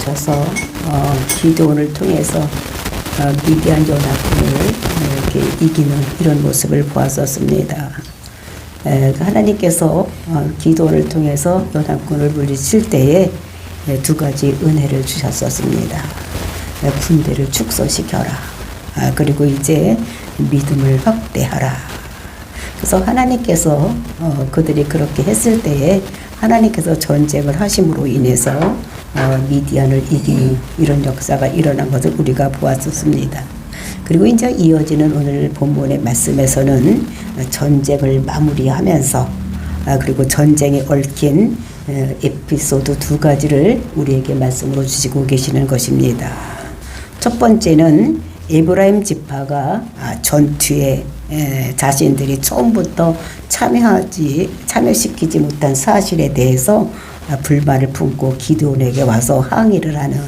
주셔서 기도원을 통해서 미디안 연합군을 이렇게 이기는 이런 모습을 보았었습니다. 하나님께서 기도원을 통해서 연합군을 물리칠 때에 두 가지 은혜를 주셨었습니다. 군대를 축소시켜라. 그리고 이제 믿음을 확대하라. 그래서 하나님께서 그들이 그렇게 했을 때에 하나님께서 전쟁을 하심으로 인해서 미디안을 이기는 이런 역사가 일어난 것을 우리가 보았었습니다. 그리고 이제 이어지는 오늘 본문의 말씀에서는 전쟁을 마무리하면서 그리고 전쟁에 얽힌 에피소드 두 가지를 우리에게 말씀으로 주시고 계시는 것입니다. 첫 번째는 에브라임 지파가 전투에 자신들이 처음부터 참여시키지 못한 사실에 대해서 불만을 품고 기드온에게 와서 항의를 하는,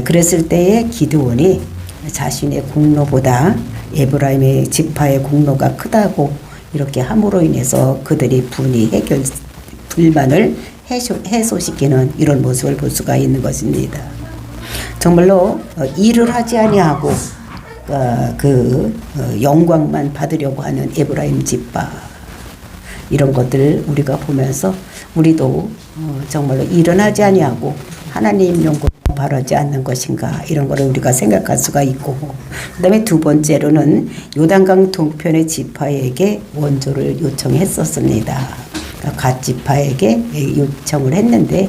그랬을 때에 기드온이 자신의 공로보다 에브라임의 지파의 공로가 크다고 이렇게 함으로 인해서 그들이 불만을 해소시키는 이런 모습을 볼 수가 있는 것입니다. 정말로 일을 하지 아니하고 영광만 받으려고 하는 에브라임 지파, 이런 것들을 우리가 보면서 우리도 정말로 일은 하지 아니하고 하나님 영광 바라지 않는 것인가, 이런 거를 우리가 생각할 수가 있고, 그 다음에 두 번째로는 요단강 동편의 지파에게 원조를 요청했었습니다. 갓 지파에게 요청을 했는데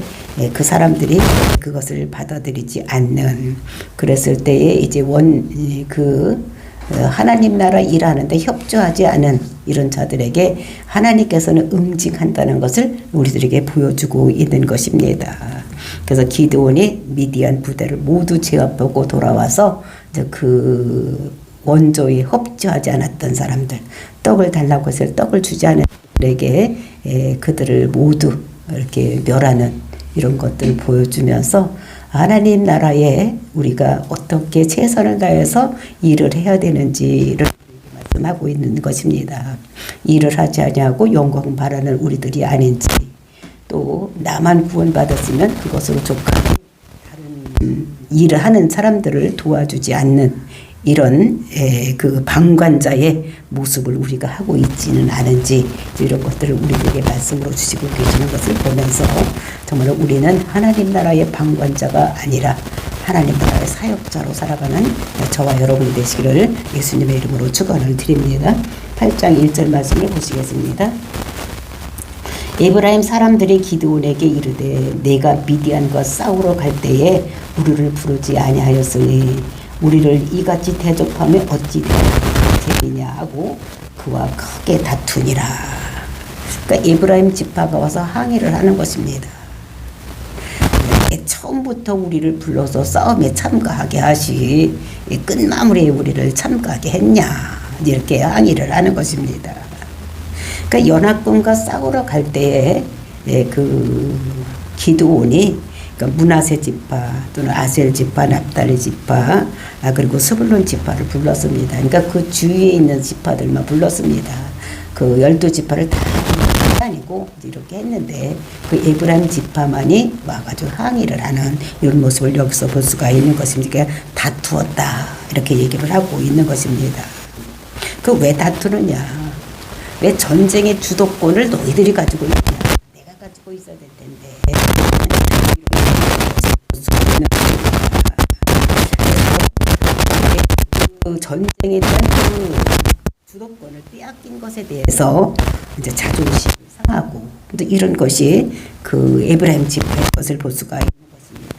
그 사람들이 그것을 받아들이지 않는, 그랬을 때에 이제 하나님 나라 일하는데 협조하지 않은 이런 자들에게 하나님께서는 응징한다는 것을 우리들에게 보여주고 있는 것입니다. 그래서 기드온이 미디안 부대를 모두 제압하고 돌아와서 이제 그 원조에 협조하지 않았던 사람들, 떡을 달라고 해서 떡을 주지 않은 자들에게 그들을 모두 이렇게 멸하는 이런 것들을 보여주면서 하나님 나라에 우리가 어떻게 최선을 다해서 일을 해야 되는지를 말씀하고 있는 것입니다. 일을 하지 아니하고 영광 바라는 우리들이 아닌지, 또 나만 구원받았으면 그것으로 족하고 다른 일을 하는 사람들을 도와주지 않는 이런 그 방관자의 모습을 우리가 하고 있지는 않은지, 이런 것들을 우리에게 말씀으로 주시고 계시는 것을 보면서 정말 우리는 하나님 나라의 방관자가 아니라 하나님 나라의 사역자로 살아가는 저와 여러분이 되시기를 예수님의 이름으로 축원을 드립니다. 8장 1절 말씀을 보시겠습니다. 에브라임 사람들이 기드온에게 이르되 내가 미디안과 싸우러 갈 때에 우리를 부르지 아니하였으니 우리를 이같이 대접하며 어찌 되느냐 하고 그와 크게 다투니라. 그러니까 에브라임 지파가 와서 항의를 하는 것입니다. 처음부터 우리를 불러서 싸움에 참가하게 하시, 끝마무리에 우리를 참가하게 했냐, 이렇게 항의를 하는 것입니다. 그러니까 연합군과 싸우러 갈 때에 그 기드온이 그러니까 므낫세 지파 또는 아셀 지파, 납달리 지파, 그리고 스불론 지파를 불렀습니다. 그러니까 그 주위에 있는 지파들만 불렀습니다. 그 12지파를 다 다니고 이렇게 했는데 그 에브라임 지파만이 와가지고 항의를 하는 이런 모습을 여기서 볼 수가 있는 것입니다. 그러니까 다투었다, 이렇게 얘기를 하고 있는 것입니다. 그 왜 다투느냐? 왜 전쟁의 주도권을 너희들이 가지고 있냐? 내가 가지고 있어야 될 텐데. 그 전쟁에 대한 그 주도권을 빼앗긴 것에 대해서 이제 자존심이 상하고, 또 이런 것이 그 에브라임 지파의 것을 볼 수가 있는 것입니다.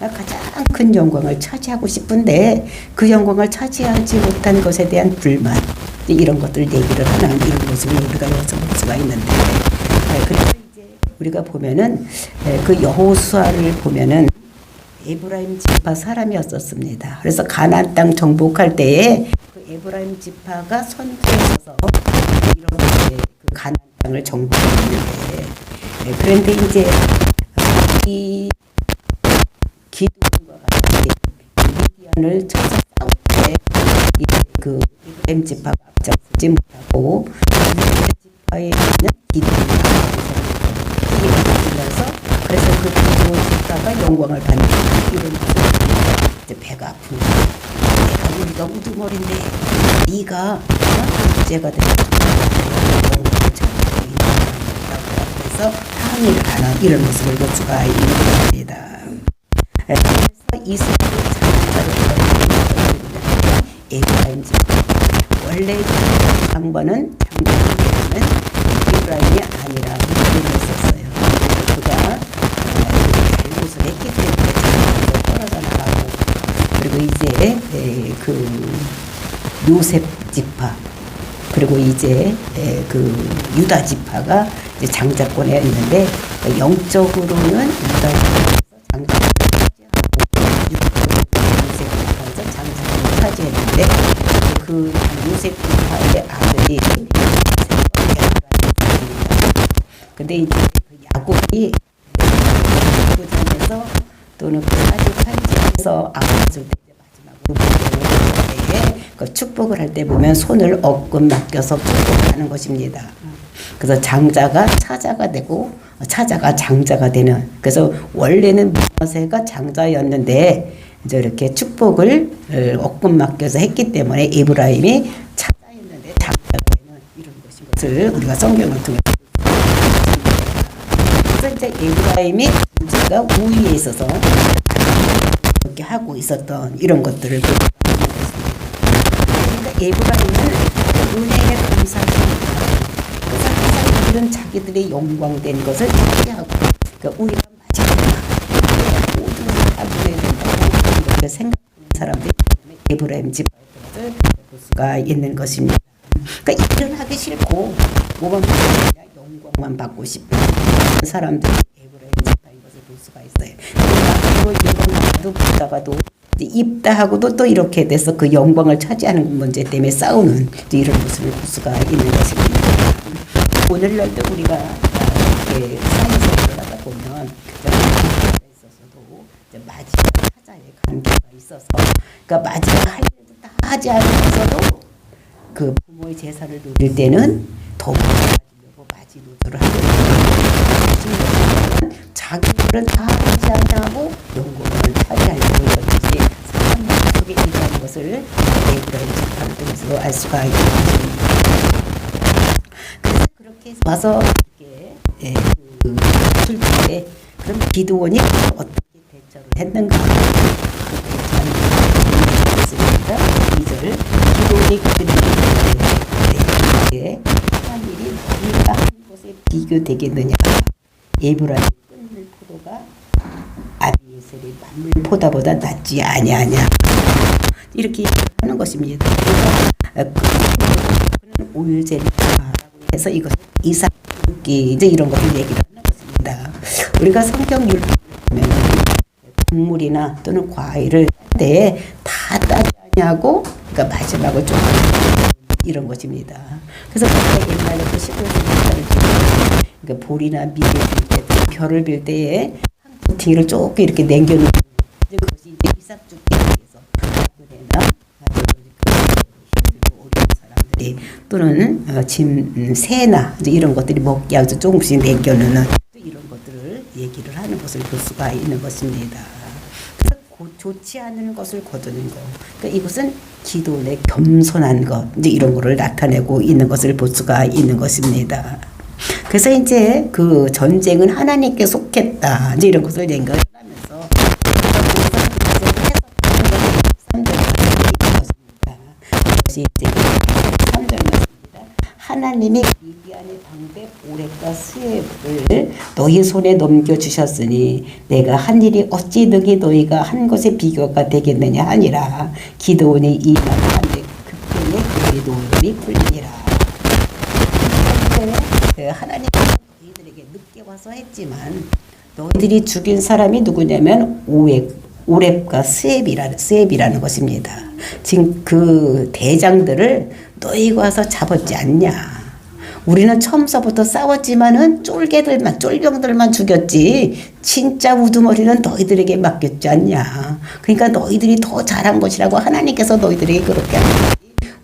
가장 큰 영광을 차지하고 싶은데 그 영광을 차지하지 못한 것에 대한 불만, 이런 것들을 얘기를 하는 이런 모습을 우리가 여기서 볼 수가 있는데, 그리고 이제 우리가 보면은 그 여호수아를 보면은 에브라임 지파 사람이었었습니다. 그래서 가나안 땅 정복할 때에 그 에브라임 지파가 선두에 서서 이렇게 그 가나안 땅을 정복했는데, 그런데 이제 이 기드온과 같이 미디안을 쳐서 싸울 때 그 에브라임 지파가 앞장서지 못하고 그 지파에 있는 기드온이 앞장서서 그래서 그 기드온 지파가 영광을 받는 이런 이제 배가 아픈 거야. 내가 우리가 우두머리인데 네가 문제가 되고 영광을 찾고 있는 거라고 해서 항의를 하는 이런 모습을 볼 수가 있는 것입니다. 그래서 이스라엘 장자를 에브라임 지파 원래 장반은 에브라임이 아니라 믿음이 있었어요. 그가 잘못을 했기 때문에 장자로 떨어져 나가고 그리고 이제 그 요셉 지파 그리고 이제 그 유다 지파가 이제 장자권에 있는데 영적으로는 유다 지파에서 장자권을 차지했는데 그 요셉 지파의 아들이 근데 이제 그 야곱이 야고전에서 또는 그 사지판지에서 아버지 때 마지막으로 때에 그 축복을 할 때 보면 손을 엇금 맡겨서 축복하는 것입니다. 그래서 장자가 차자가 되고 차자가 장자가 되는 그래서 원래는 모세가 장자였는데 이제 이렇게 축복을 엇금 맡겨서 했기 때문에 에브라임이 차자였는데 장자가 되는 이런 것을 우리가 성경을 통해 그래서 이제 에브라임이 문제가 우위에 있어서 이렇게 하고 있었던 이런 것들을 그러니까 에브라임은 은혜에 감사합니다. 그래서 항상 이런 자기들의 영광된 것을 차지하고 그러니까 우리가 마지막 모든 다 누려야 된다고 이렇게 생각하는 사람들이 에브라임 지파의 것을 볼 수가 있는 것입니다. 그러니까 일을 하기 싫고 뭐만 그냥 영광만 받고 싶은 사람들이 에브라임 지파인 것을 볼 수가 있어요. 그러니까 영광도 보다가도 입다하고도 또 이렇게 돼서 그 영광을 차지하는 문제 때문에 싸우는 이런 모습을 볼 수가 있는 것입니다. 오늘날도 우리가 이렇게 삶에서 일어나다 보면 있어서도 마지막 하자의 관계가 있어서 그러니까 마지막 할 일도 다 하지 않으면서도 그 부모의 제사를 누릴 때는 더 가지려고 마지노선을 하고 자기들은 다 하지 않냐고 영광을 차지하려고 이것이 사람 속에 있다는 것을 에브라임 지파를 통해서 알 수가 있는 것입니다. 그래서 그렇게 와서 이렇게 줄 때 그럼 기드온이 어떻게 대처를 했는가? 있습니다. 2절 기드온이 그들에게 한 일이 너희가 한 것에 비교되겠느냐? 에브라임 끊을 포도가 아비에셀의 만물 포도보다 낫지 아니하냐? 이렇게 하는 것입니다. 그래서 그는 오일제라고 해서 이것을 이삭기 이제 이런 것을 얘기를 하는 것입니다. 우리가 성경 율법을 보면 곡물이나 또는 과일을 할 때 다 따지 않냐고 그러니까 마지막을 좀 이런 것입니다. 그래서 우리가 옛날에도 시골에서 그러니까 볼이나 미를 빌 때, 별을 빌 때에 한 구팅이를 조금 이렇게 남겨놓는 그것이 이제 이삭 죽기 위해서 그대나 힘들고 어려운 사람들이 또는 짐 새나 이제 이런 것들이 먹게 하면서 조금씩 남겨놓는 이런 것들을 얘기를 하는 것을 볼 수가 있는 것입니다. 그래서 좋지 않은 것을 거두는 것. 그러니까 이것은 기도의 겸손한 것, 이제 이런 것을 나타내고 있는 것을 볼 수가 있는 것입니다. 그래서 이제 그 전쟁은 하나님께 속했다. 이제 이런 것을 연결하면서 그것이 이제 3절 말씀입니다. 하나님이 미디안의 방백 오렉과 스웹을 너희 손에 넘겨주셨으니 내가 한 일이 어찌 능히 너희가 한 것에 비교가 되겠느냐 하니라. 기드온이 이 말을 한데 그때에 그의 노름이 풀리니라. 하나님께서 너희들에게 늦게 와서 했지만 너희들이 죽인 사람이 누구냐면 오렙과 스웹이라는 것입니다. 지금 그 대장들을 너희가 와서 잡았지 않냐. 우리는 처음서부터 싸웠지만은 쫄병들만 죽였지 진짜 우두머리는 너희들에게 맡겼지 않냐. 그러니까 너희들이 더 잘한 것이라고 하나님께서 너희들에게 그렇게 하는 거지.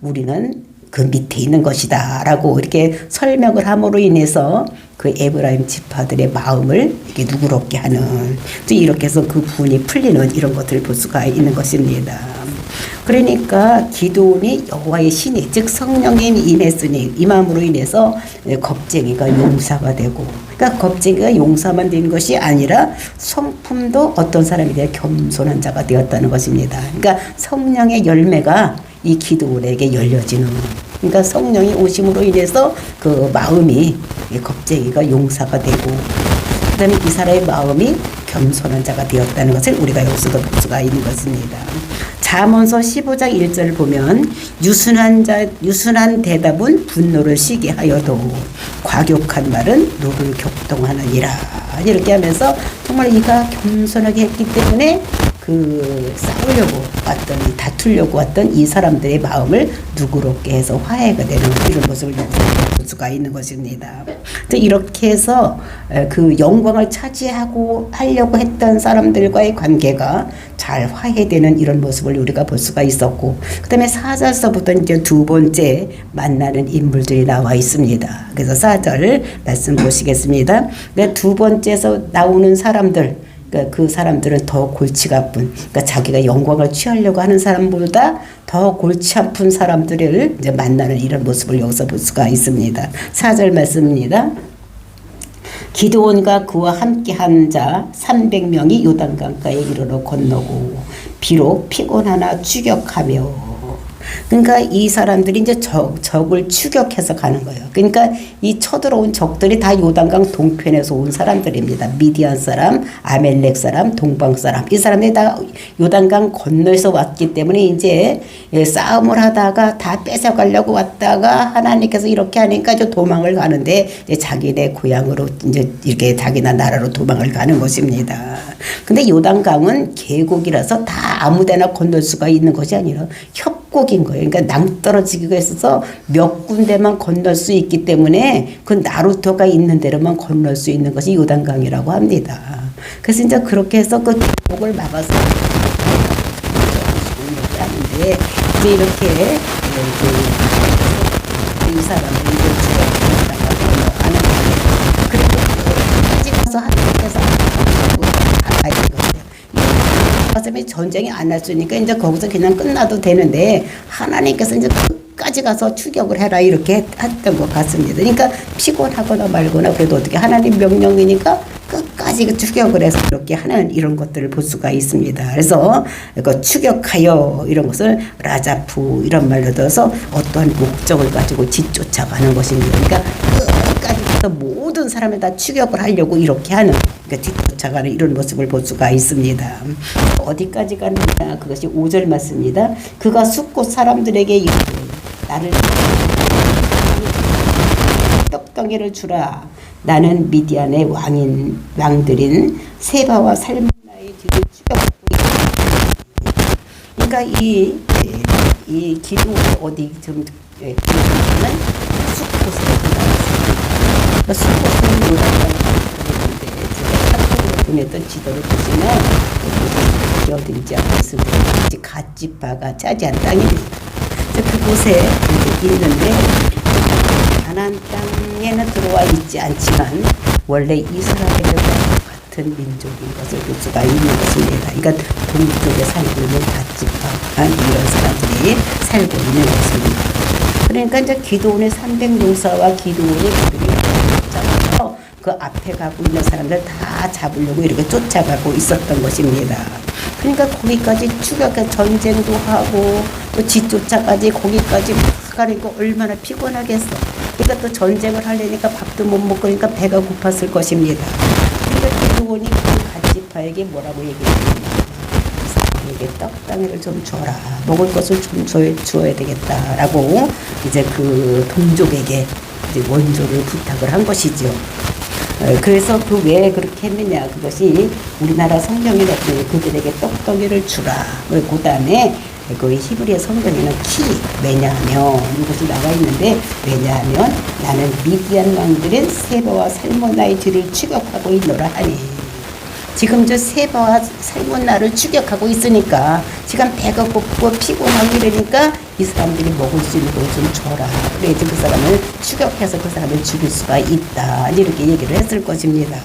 우리는 그 밑에 있는 것이다 라고 이렇게 설명을 함으로 인해서 그 에브라임 지파들의 마음을 이렇게 누그럽게 하는, 이렇게 해서 그 분이 풀리는 이런 것들을 볼 수가 있는 것입니다. 그러니까 기드온이 여호와의 신이 즉 성령님이 임했으니 임함으로 인해서 겁쟁이가 용사가 되고, 그러니까 겁쟁이가 용사만 된 것이 아니라 성품도 어떤 사람이 되어 겸손한 자가 되었다는 것입니다. 그러니까 성령의 열매가 이 기드온에게 열려지는, 그러니까 성령이 오심으로 인해서 그 마음이 겁쟁이가 용사가 되고, 그다음에 이 사람의 마음이 겸손한 자가 되었다는 것을 우리가 여기서도 볼 수가 있는 것입니다. 잠언서 15장 1절을 보면 유순한 대답은 분노를 시게 하여도 과격한 말은 누를 격동하느니라, 이렇게 하면서 정말 이가 겸손하게 했기 때문에 그 싸우려고 왔던, 다투려고 왔던 이 사람들의 마음을 누그럽게 해서 화해가 되는 이런 모습을 볼 수가 있는 것입니다. 이렇게 해서 그 영광을 차지하고 하려고 했던 사람들과의 관계가 잘 화해되는 이런 모습을 우리가 볼 수가 있었고, 그 다음에 4절서부터 이제 두 번째 만나는 인물들이 나와 있습니다. 그래서 4절 말씀 보시겠습니다. 그러니까 두 번째에서 나오는 사람들, 그러니까 그 사람들은 더 골치가 아픈, 그러니까 자기가 영광을 취하려고 하는 사람보다 더 골치 아픈 사람들을 이제 만나는 이런 모습을 여기서 볼 수가 있습니다. 4절 말씀입니다. 기드온과 그와 함께한 자 300명이 요단강가에 이르러 건너고 비록 피곤하나 추격하며, 그러니까 이 사람들이 이제 적을 추격해서 가는 거예요. 그러니까 이 쳐들어온 적들이 다 요단강 동편에서 온 사람들입니다. 미디안 사람, 아멜렉 사람, 동방 사람, 이 사람들이 다 요단강 건너에서 왔기 때문에 이제 싸움을 하다가 다 뺏어가려고 왔다가 하나님께서 이렇게 하니까 이제 도망을 가는데, 이제 자기네 고향으로 이제 이렇게 자기네 나라로 도망을 가는 것입니다. 근데 요단강은 계곡이라서 다 아무데나 건널 수가 있는 것이 아니라 협곡인 거예요. 그러니까 낭떠러지기가 있어서 몇 군데만 건널 수 있기 때문에 그 나루터가 있는 데로만 건널 수 있는 것이 요단강이라고 합니다. 그래서 이제 그렇게 해서 그 계곡을 막아서 하는데, 이제 이렇게 이 사람을 이제 죽였다가 하는 거예요. 그리고 찍어서 하나님께서 가야 되거든요. 가슴에 전쟁이 안 났으니까 이제 거기서 그냥 끝나도 되는데, 하나님께서 이제 끝까지 가서 추격을 해라 이렇게 했던 것 같습니다. 그러니까 피곤하거나 말거나 그래도 어떻게 하나님 명령이니까 끝까지 추격을 해서 이렇게 하는 이런 것들을 볼 수가 있습니다. 그래서 추격하여 이런 것을 라자프 이런 말로 들어서 어떠한 목적을 가지고 뒤쫓아가는 것입니다. 그러니까 끝까지 가서 모든 사람을 다 추격을 하려고 이렇게 하는, 그러니까 뒤쫓아가는 이런 모습을 볼 수가 있습니다. 어디까지 가느냐, 그것이 5절 맞습니다. 그가 숫곳 사람들에게 이르되 나를 떡덩이를 주라. 나는 미디안의 왕들인 세바와 살문나의 뒤를 추격하고 있다. 그러니까 이 기도가 어디 좀 기도는 숫곳으로 나왔습니다. 숫곳은 요단강을 보내는데, 제가 한국으로 보냈던 지도를 보시면 어딘지 않습니다. 갓지파가 차지한 땅입니다. 그곳에 있는데 가나안 땅에는 들어와 있지 않지만 원래 이스라엘과 같은 민족인 것을 볼 수가 있는 것입니다. 그러니까 동쪽에 살고 있는 갓지파 이런 사람들이 살고 있는 것입니다. 그러니까 이제 기드온의 300용사와 기드온의 잡아서 그 앞에 가고 있는 사람들 다 잡으려고 이렇게 쫓아가고 있었던 것입니다. 그러니까 거기까지 추격해 전쟁도 하고 또 뒤쫓아까지 거기까지 막 가니까 얼마나 피곤하겠어. 그러니까 또 전쟁을 하려니까 밥도 못 먹고 그러니까 배가 고팠을 것입니다. 그러니까 기드온이 그 갓지파에게 뭐라고 얘기했냐면, 이게 떡덩이를 좀 줘라. 먹을 것을 좀 주어야 되겠다라고 이제 그 동족에게 이제 원조를 부탁을 한 것이죠. 그래서 그 왜 그렇게 했느냐, 그것이 우리나라 성경에 나타나는 그들에게 떡덩이를 주라. 그 다음에 그 히브리어 성경에는 왜냐하면 이것이 나와 있는데, 왜냐하면 나는 미디안 왕들은 세바와 살모나의 뒤를 추격하고 있노라 하니. 지금 저 세바와 살문나를 추격하고 있으니까 지금 배가 고프고 피곤하고 이러니까 이 사람들이 먹을 수 있는 걸 좀 줘라. 그래야지 그 사람을 추격해서 그 사람을 죽일 수가 있다. 이렇게 얘기를 했을 것입니다.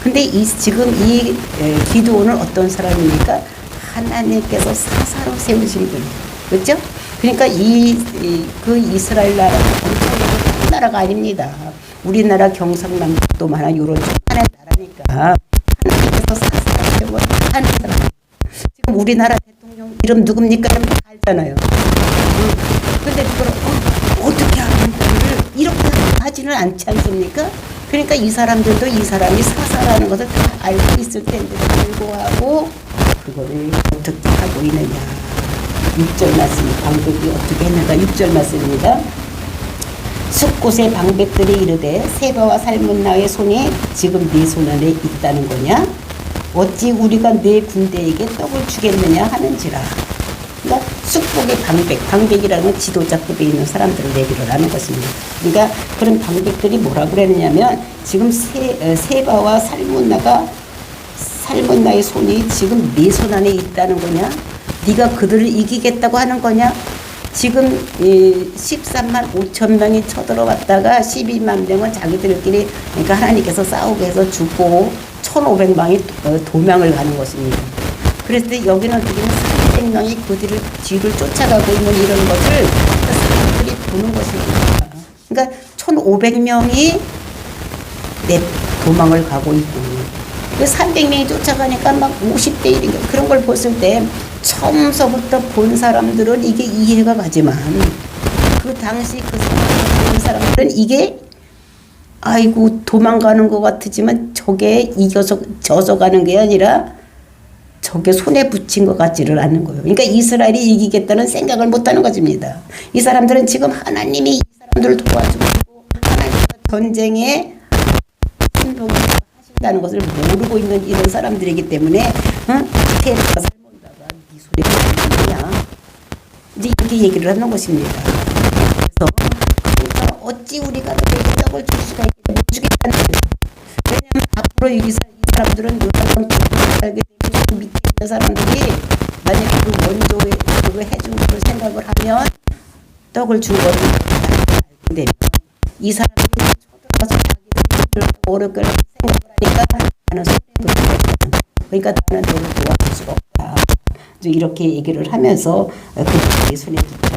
근데 지금 이 기드온은 어떤 사람입니까? 하나님께서 사사로 세우신 분이에요. 그렇죠? 그러니까 그 이스라엘 나라가 한 나라가 아닙니다. 우리나라 경상남도 많아 이런 조그만한 나라니까 하나님께서 사사로 세워 하는 사람. 지금 우리나라 대통령 이름 누굽니까? 다 알잖아요. 근데 그걸 어떻게 하는 거를 이렇게 하지는 않지 않습니까? 그러니까 이 사람들도 이 사람이 사사라는 것을 다 알고 있을 텐데 불구하고 그거를 어떻게 하고 있느냐. 6절 말씀 방백이 어떻게 했는가. 6절 말씀입니다. 숫곳의 방백들이 이르되 세바와 살문나의 손이 지금 네 손 안에 있다는 거냐? 어찌 우리가 네 군대에게 떡을 주겠느냐 하는지라. 그러니까 숫곳의 방백이라는 건 지도자급에 있는 사람들을 얘기를 하는 것입니다. 그러니까 그런 방백들이 뭐라고 그랬냐면 지금 세바와 살문나의 손이 지금 네 손 안에 있다는 거냐? 네가 그들을 이기겠다고 하는 거냐? 지금 13만 5천 명이 쳐들어왔다가 12만 명은 자기들끼리 그러니까 하나님께서 싸우게 해서 죽고 1,500명이 도망을 가는 것입니다. 그랬을 때 여기는 어떻게 300명이 그 뒤를 쫓아가고 있는 이런 것을 사람들이 보는 것입니다. 그러니까 1,500명이 도망을 가고 있고 300명이 쫓아가니까 막 50대 1인가 그런 걸 봤을 때 처음서부터 본 사람들은 이게 이해가 가지만 그 당시 그 상황을 본 사람들은 이게 아이고 도망가는 것 같지만 저게 져서 가는 게 아니라 저게 손에 붙인 것 같지를 않는 거예요. 그러니까 이스라엘이 이기겠다는 생각을 못하는 것입니다. 이 사람들은 지금 하나님이 이 사람들을 도와주고 하나님과 전쟁에 행동을 하신다는 것을 모르고 있는 이런 사람들이기 때문에 테라가 살몬다가 네 손에 붙인 거냐 이제 이렇게 얘기를 하는 것입니다. 그래서 그러니까 어찌 우리가 너에게 떡을 줄 수가 있겠냐 못 주겠다는 거예요. 왜냐하면 앞으로 이 사람들은 요단강 살게 되고 밑에 있는 사람들이 만약에 그 원조에 그거 해준 걸 생각을 하면 떡을 준 거를 알게 되면 이 사람들이 쳐들어가서 자기를 모를 걸 생각을 하니까 나는 손에 붙겠다. 그러니까 나는 너를 도와줄 수가 없다. 이렇게 얘기를 하면서 그 손에 붙여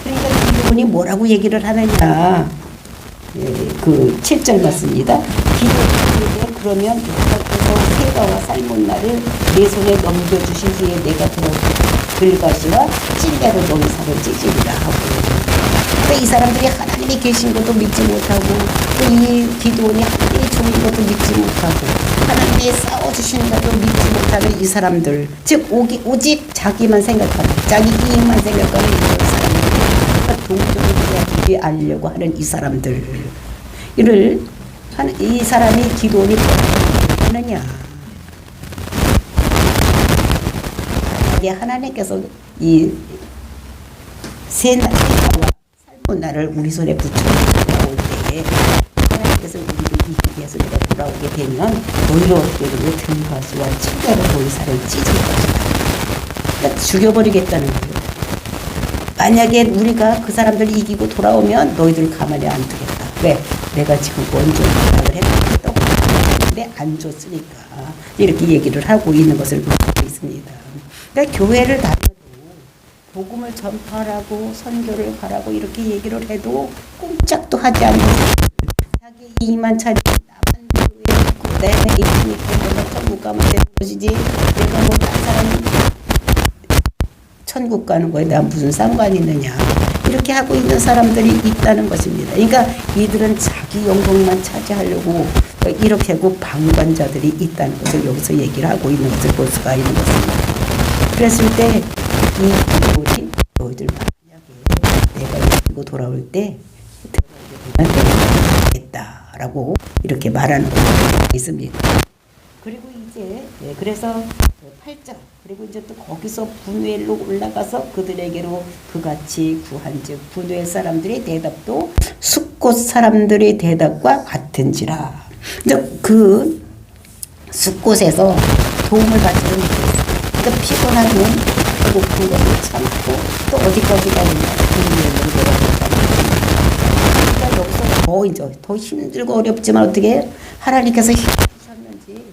그러니까 이분이 뭐라고 얘기를 하느냐. 그 7절 맞습니다. 기도하는데 그러면 여호와께서 세바와 살몬나를 내 손에 넘겨주신 후에 내가 들가시와 찔레로 너희 살을 찢으리라 하고 그러니까 이 사람들이 하나님이 계신 것도 믿지 못하고 또 이 기도원이 하나님의 종인 것도 믿지 못하고 하나님이 싸워주시는 것도 믿지 못하는 이 사람들 즉 오직 자기만 생각하는 자기 이익만 생각하는 이런 사람들 그러니까 동정을 되게 알려고 하는 이 사람들 이를 이 사람이 기도원이 뭐라고 하느냐 만약에 하나님께서 이 세바와 살몬나를 우리 손에 붙여 돌아올 때에 하나님께서 우리를 이기기 위해서 내가 돌아오게 되면 너희를 어떻게 되면 들가시와 칠레로 너희 살을 찢을 것이다. 그러니까 죽여버리겠다는 거예요. 만약에 우리가 그 사람들 이기고 돌아오면 너희들 가만히 안 두겠다. 왜? 내가 지금 먼저 부탁을 했는데 떡을 안 줬으니까 이렇게 얘기를 하고 있는 것을 보고 있습니다. 그러니까 교회를 다녀도 복음을 전파하라고 선교를 가라고 이렇게 얘기를 해도 꼼짝도 하지 않는 자기 이익만 찾지 나만 교회에 있고 내 있으니까 내가 천국 가면 되는 것이지 내가 뭐 다른 사람 천국 가는 거에 나 무슨 상관이 있느냐 이렇게 하고 있는 사람들이 있다는 것입니다. 그러니까 이들은 자기 영광만 차지하려고 이렇게 하고 방관자들이 있다는 것을 여기서 얘기를 하고 있는 것을 볼 수가 있는 것입니다. 그랬을 때 이 기도원이 너희들 만약에 내가 이기고 돌아올 때 들어가게 되면 되겠다라고 이렇게 말하는 것이 있습니다. 그리고 이제 그래서 8절. 그리고 이제 또 거기서 분우엘로 올라가서 그들에게로 그같이 구한즉 분우엘 사람들의 대답도 숫곳 사람들의 대답과 같은지라. 이제 그 숫곳에서 도움을 받지는 못했어요. 그러니까 피곤하면 배고픈 것을 참고 또 어디까지 가느냐. 분우엘로 내려가니까 그러니까 여기서 더 힘들고 어렵지만 어떻게 하나님께서 힘주셨는지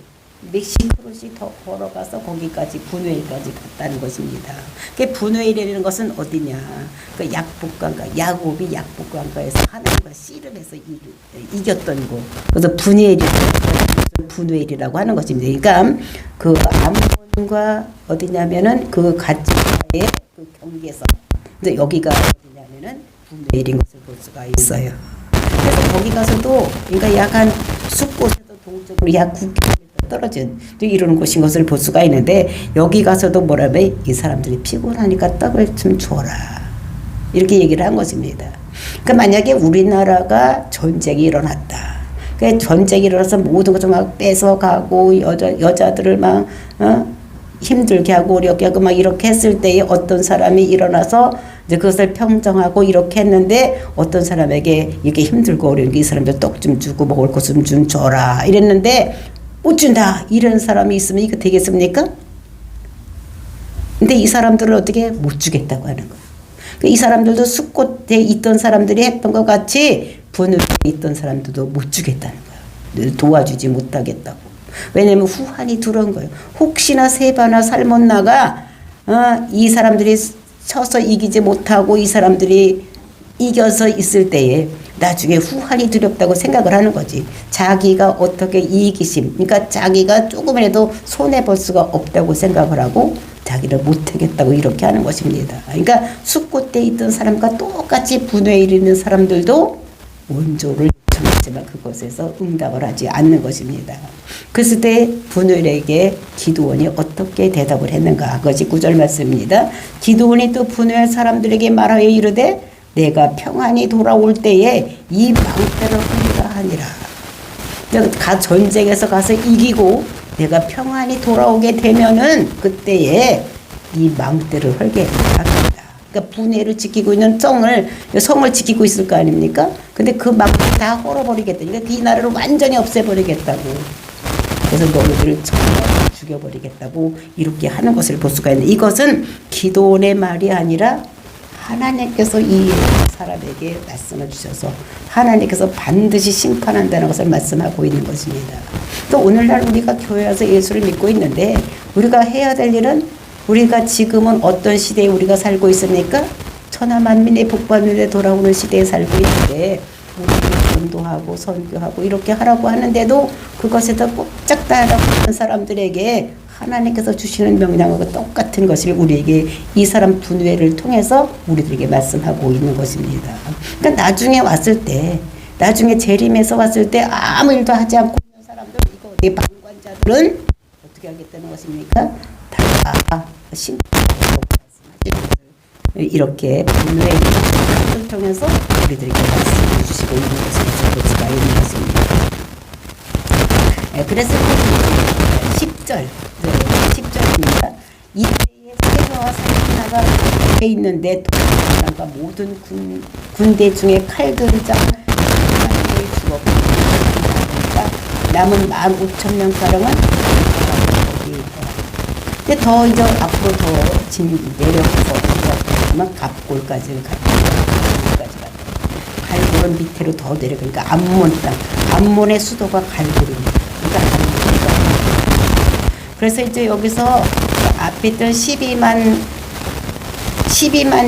몇십 프로씩 더 걸어가서 거기까지 분우엘까지 갔다는 것입니다. 그 분우엘이라는 것은 어디냐? 그 약복강가, 야곱이 약복강가에서 하나님과 씨름해서 이겼던 곳. 그래서 분우엘이라고 하는 것입니다. 그러니까 그 암몬과 어디냐면은 그 가치와의 그 경계선. 근데 여기가 어디냐면은 분우엘인 것을 볼 수가 있어요. 그래서 거기 가서도 그러니까 약간 숲곳에서 동쪽으로 약 9km 떨어진 이런 곳인 것을 볼 수가 있는데 여기 가서도 뭐라면 이 사람들이 피곤하니까 떡을 좀 줘라 이렇게 얘기를 한 것입니다. 그러니까 만약에 우리나라가 전쟁이 일어났다. 그 전쟁이 일어나서 모든 것을 막 뺏어가고 여자들을 막 힘들게 하고 어렵게 하고 막 이렇게 했을 때에 어떤 사람이 일어나서 이제 그것을 평정하고 이렇게 했는데 어떤 사람에게 이렇게 힘들고 어려운 게 이 사람들 떡 좀 주고 먹을 것 좀 줘라 이랬는데 못 준다 이런 사람이 있으면 이거 되겠습니까? 근데 이 사람들을 어떻게 못 주겠다고 하는 거예요. 이 사람들도 숲곳에 있던 사람들이 했던 것 같이 분우에 있던 사람들도 못 주겠다는 거예요. 도와주지 못하겠다고. 왜냐면 후환이 들어온 거예요. 혹시나 세바나 살몬나가 이 사람들이 쳐서 이기지 못하고 이 사람들이 이겨서 있을 때에 나중에 후환이 두렵다고 생각을 하는 거지. 자기가 어떻게 이기심, 그러니까 자기가 조금이라도 손해볼 수가 없다고 생각을 하고 자기를 못하겠다고 이렇게 하는 것입니다. 그러니까 숲곳에 있던 사람과 똑같이 분우에 이르는 사람들도 원조를 요청했지만 그것에서 응답을 하지 않는 것입니다. 그랬을 때 분우엘에게 기드온이 어떻게 대답을 했는가? 그것이 9절 말씀입니다. 기드온이 또 분우엘 사람들에게 말하여 이르되 내가 평안히 돌아올 때에 이 망대를 헐리라 하니라. 전쟁에서 가서 이기고 내가 평안히 돌아오게 되면은 그때에 이 망대를 헐게 하겠다. 그러니까 분해를 지키고 있는 성을 지키고 있을 거 아닙니까? 근데 그 망대 다 헐어버리겠다. 그러니까 이 나라를 완전히 없애버리겠다고. 그래서 너희들을 전부 죽여버리겠다고 이렇게 하는 것을 볼 수가 있는데 이것은 기드온의 말이 아니라 하나님께서 이 사람에게 말씀을 주셔서 하나님께서 반드시 심판한다는 것을 말씀하고 있는 것입니다. 또 오늘날 우리가 교회 와서 예수를 믿고 있는데 우리가 해야 될 일은 우리가 지금은 어떤 시대에 우리가 살고 있습니까? 천하만민의 복받는데 돌아오는 시대에 살고 있는데 우리가 전도하고 선교하고 이렇게 하라고 하는데도 그것에서 꼼짝 따라가는 사람들에게 하나님께서 주시는 명령하고 똑같은 것을 우리에게 이 사람 분우회를 통해서 우리들에게 말씀하고 있는 것입니다. 그러니까 나중에 왔을 때, 나중에 재림에서 왔을 때 아무 일도 하지 않고 있는 사람들, 이거 내 방관자들은 어떻게 하겠다는 것입니까? 다 심판하고 이렇게 분우회를 통해서 우리들에게 말씀해 주시고 있는 것을 볼 수가 있는 것입니다. 그래서 10절 10절입니다. 이때에 세바와 살문나가 앞에 있는데 도망과 모든 군대 중에 칼들자 하나님을 죽었고 남은 15,000명 사람은 거기에 있더라. 근데 더 이제 앞으로 더 내려가서 그만 갑골까지 갔다. 갈골은 밑으로 더 내려가니까 암몬 땅, 암몬의 수도가 갈골입니다. 그러니까 그래서 이제 여기서 앞에 있던 12만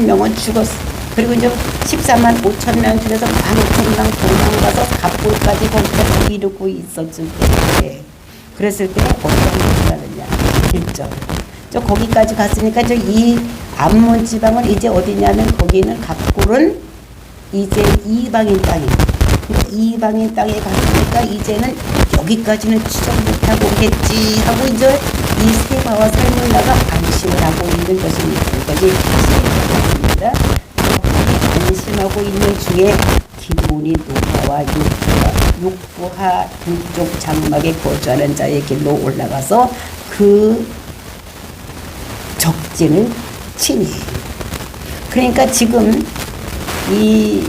명은 죽었어. 그리고 이제 14만 5천 명 중에서 15,000명 도망가서 갑골까지 거기서 이르고 있었을 때, 그랬을 때 어떤 일이 나느냐? 1절. 저 거기까지 갔으니까 저 이 암몬 지방은 이제 어디냐면 거기 있는 갑골은 이제 이방인 땅이. 이방인 땅에 갔으니까 이제는 여기까지는 추적 못하고 오겠지 하고 이제 이 세바와 살문나가 안심을 하고 있는 것입니다. 여기까지 시작합니다. 안심하고 있는 중에 기드온이 노바와 육부하 동쪽 장막에 거주하는 자의 길로 올라가서 그 적진을 치니. 그러니까 지금 이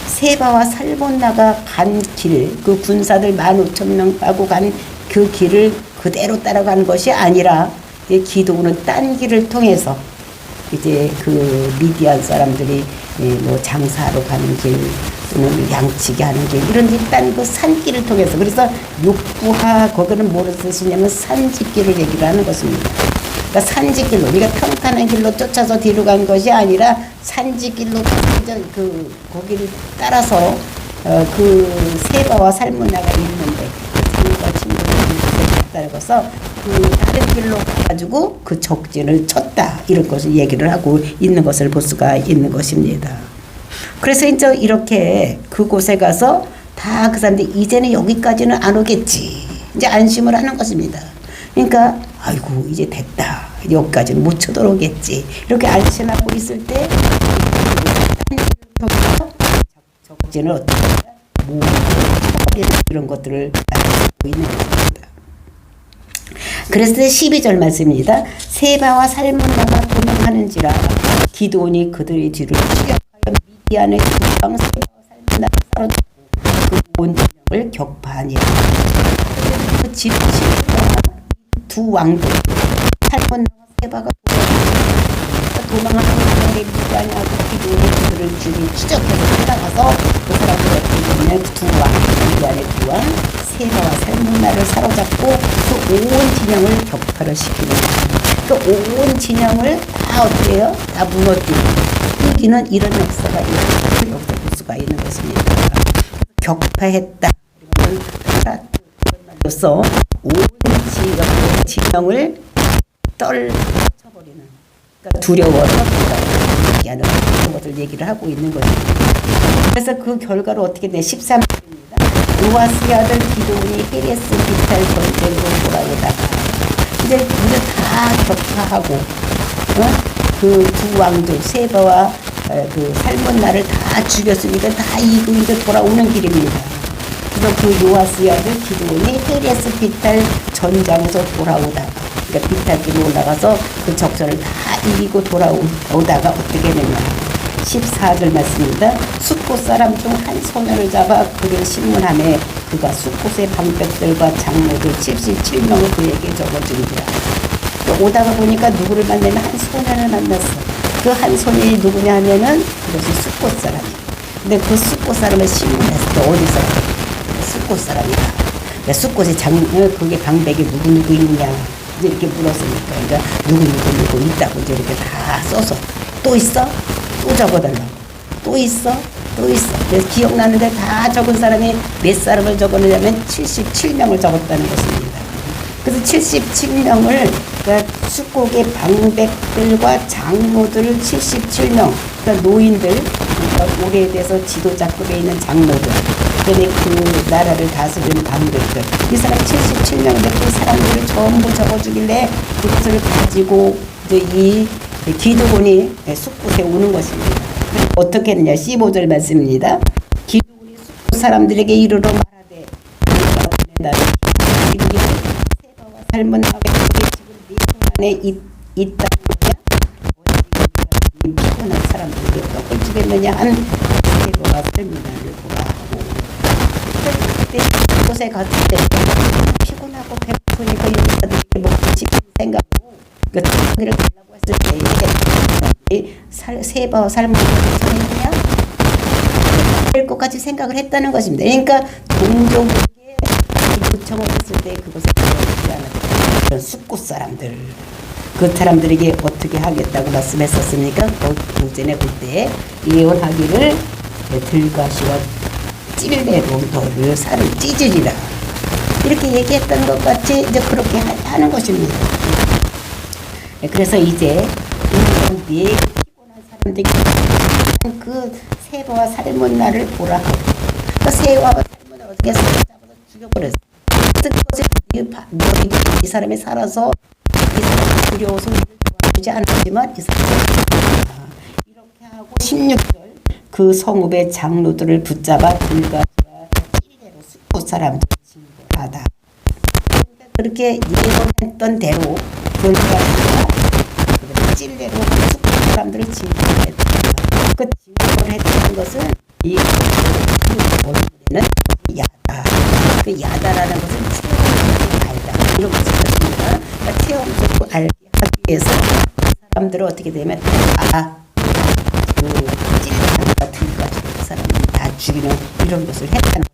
세바와 살몬나가 간 길, 그 군사들 15,000명 하고 간 그 길을 그대로 따라간 것이 아니라 기드온은 딴 길을 통해서 이제 그 미디안 사람들이 뭐 장사하러 가는 길 또는 양치기 하는 길 이런 일단 그 산길을 통해서, 그래서 육부하 거기는 뭐를 쓰시냐면 산지길을 얘기를 하는 것입니다. 그러니까 산지길로, 우리가 평탄한 길로 쫓아서 뒤로 간 것이 아니라 산지길로 그 거기를 따라서 그 세바와 살문나가 있는데 장과 친구를 따라가서 그 다른 길로 가가지고 그 적진을 쳤다, 이런 것을 얘기를 하고 있는 것을 볼 수가 있는 것입니다. 그래서 이제 이렇게 그곳에 가서 다 그 사람들이 이제는 여기까지는 안 오겠지, 이제 안심을 하는 것입니다. 그러니까 아이고 이제 됐다, 여기까지는 못 쳐들어오겠지, 이렇게 안심하고 있을 때 적진을 어떻게 이런 것들을 하고 있는 것입니다. 그래서 12절 말씀입니다. 세바와 살문나가 도망하는지라 기드온이 그들의 뒤를 추격하여 미디안의 국왕 세바와 살문나를 사로잡고 그 온 진영을 격파하니라. 그 집을 두 왕들 살문나와 세바가 도망하는 미디안하고 기드온이 그들을 뒤를 추격해서 따라가서 그 사람들의 두 왕, 미디안의 두 왕 세바와 살문나를 사로잡고 그 온 진영을 격파를 시키는 거예요. 그 온 진영을 다 어떻게 해요? 다 무너뜨리고 여기는 이런 역사가 있는 볼 수가 있는 것입니다. 격파했다. 그것만으로써 온 진영을 떨쳐버리는, 그러니까 두려워서 하는 그런 것을 얘기를 하고 있는 것입니다. 그래서 그 결과로 어떻게 돼? 13절입니다. 요아스의 아들 기드온이 헤레스 비탈 전쟁으로 돌아오다가 이제 다 격파하고 그 두 왕들 세바와 그 살몬나를 다 죽였으니까 다 이기고 이제 돌아오는 길입니다. 그래서 그 요아스의 아들 기드온이 헤레스 비탈 전장에서 돌아오다가, 그러니까 비탈길로 올라가서 그 적전을 다 이기고 돌아오다가 어떻게 되느냐. 14절 말씀입니다. 숫곳 사람 중 한 소년을 잡아 그를 신문하매 그가 숫곳의 방백들과 장로들 77명을 그에게 적어주니라. 오다가 보니까 누구를 만나면 한 소년을 만났어. 그 한 소년이 누구냐 하면은 그것이 숫곳 사람이야. 근데 그 숫곳 사람을 신문했을 때 어디 사람? 숫곳 사람이다. 그러니까 숫곳의 그게 방백이 누구 있냐 이렇게 물었으니까, 그러니까 누구 있다고 이제 이렇게 다 써서 또 있어? 또 적어달라고. 또 있어? 또 있어. 그래서 기억나는데 다 적은 사람이 몇 사람을 적었느냐면 77명을 적었다는 것입니다. 그래서 77명을, 그러니까 숫곡의 방백들과 장로들 77명, 그러니까 노인들, 그러니까 오래돼서 지도자급에 있는 장로들, 그다음에 그 나라를 다스리는 방백들, 이 사람 77명인데 그 사람들을 전부 적어주길래 그것을 가지고 이제 이 기드온이 숫곳에 오는 것입니다. 어떻게 했느냐. 15절 말씀입니다. 기드온이 숫곳 사람들에게 이르러 말하되 나는 기드온이 세바와 살문나가 지금 네 손 안에 있다는 거냐? 어디 피곤한 사람들에게 떡을 주겠느냐 한 세바와 살문나를 보라하고, 그때 그곳에 갔을 때 피곤하고 배고프니까 여자들에게 먹고 싶은 생각으로 그 떡을 달라고 했을 때 세바와 살문나를 전했느냐? 될 것까지 생각을 했다는 것입니다. 그러니까 동족에게 요청을 했을 때 그것을 받아들이지 않았다. 그런 숫곳 사람들, 그 사람들에게 어떻게 하겠다고 말씀했었습니까? 오전에 볼 때 예언하기를 들가시와 찔레로 너를 살을 찢으리라, 이렇게 얘기했던 것 같이 이제 그렇게 하는 것입니다. 그래서 이제 네 피곤한 사람들이 그 세바와 살문나를 보라 하고, 그 세바와 살문나를 어떻게 잡아서 죽여버렸어. 이 사람이 살아서 이 사람이 두려워서 우리를 도와주지 않았지만 이 사람이 이렇게 하고 16절 그 성읍의 장로들을 붙잡아 들가시와 찔레로 숫곳 사람들 징벌하다. 그렇게 예언했던 대로 들가시와 찔레로 죽은 사람들을 징벌했다. 그 징벌을 했다는 것은 이 원래는 야다. 그 야다라는 것은 체험적으로 알다. 이런 것을 했습니다. 그러니까 체험적으로 알게 하기 위해서 그 사람들을 어떻게 되면 그 찔레 같은 거 가지고 그 사람을 다 죽이는 이런 것을 했다는